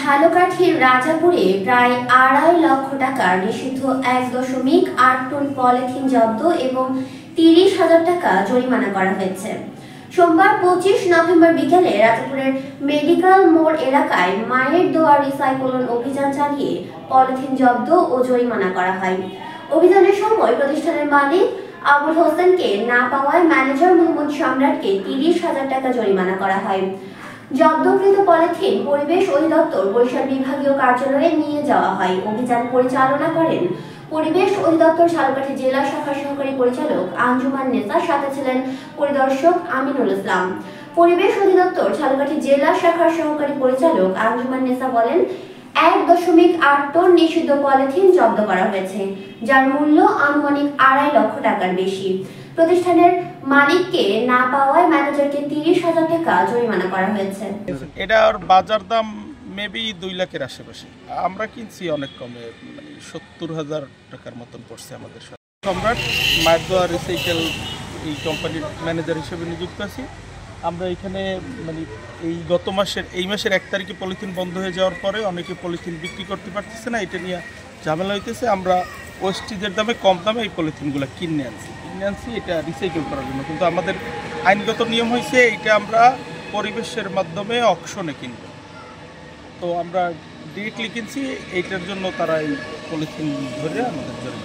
ঝালকাঠির রাজাপুরে প্রায় 2.5 লক্ষ টাকার নিষিদ্ধ 1.8 টন পলিথিন জব্দ এবং 30,000 টাকা জরিমানা করা হয়েছে। সোমবার 25 নভেম্বর বিকেলে রাজাপুরের মেডিকেল মোড় এলাকায় মায়ের দোয়া রিসাইক্লোন অভিযান চালিয়ে পলিথিন জব্দ ও জরিমানা করা হয়। অভিযানের সময় প্রতিষ্ঠানের মালিক আবুল হোসেনকে না পাওয়ায় ম্যানেজার মোহাম্মদ সম্রাটকে 30,000 টাকা জরিমানা করা হয়। জব্দকৃত পলিথিন পরিবেশ অধিদপ্তর বরিশাল বিভাগীয় কার্যালয়ে নিয়ে যাওয়া হয়। অভিযান পরিচালনা করেন পরিবেশ অধিদপ্তর ঝালকাঠি জেলা শাখার সহকারী পরিচালক আঞ্জুমান নেসা, সাথে ছিলেন পরিদর্শক আমিনুল ইসলাম। পরিবেশ অধিদপ্তর ঝালকাঠি জেলা শাখার সহকারী পরিচালক আঞ্জুমান নেসা বলেন, 1.8 টন নিষিদ্ধ পলিথিন জব্দ করা হয়েছে, যার মূল্য আনুমানিক 2.5 লক্ষ টাকার বেশি। প্রতিষ্ঠানের মালিককে না পাওয়ায় ম্যানেজারকে 30,000 টাকা জরিমানা করা হয়েছে। এটার বাজার দাম মেবি 2 লাখের আশেপাশে। আমরা কিনছি অনেক কমে, 70,000 টাকার মতন পড়ছে আমাদের সাথে। সম্রাট মায়ের দোয়া রিসাইকেল এই কোম্পানির ম্যানেজার হিসেবে নিযুক্ত আছি। আমরা এখানে এই মাসের 1 তারিখে পলিথিন বন্ধ হয়ে যাওয়ার পরে অনেকে পলিথিন বিক্রি করতে পারতেছে না, এটা নিয়ে ঝামেলা হইতেছে। আমরা ওয়েস্টেজের দামে কম দামে এই পলিথিনগুলো কিনে আনছি এটা রিসাইকেল করার জন্য। কিন্তু আমাদের আইনগত নিয়ম হয়েছে এটা আমরা পরিবেশের মাধ্যমে অকশনে কিনব। তো আমরা ডিরেক্টলি কিনছি, এইটার জন্য তারা এই পলিথিন ধরে আমাদের জন্য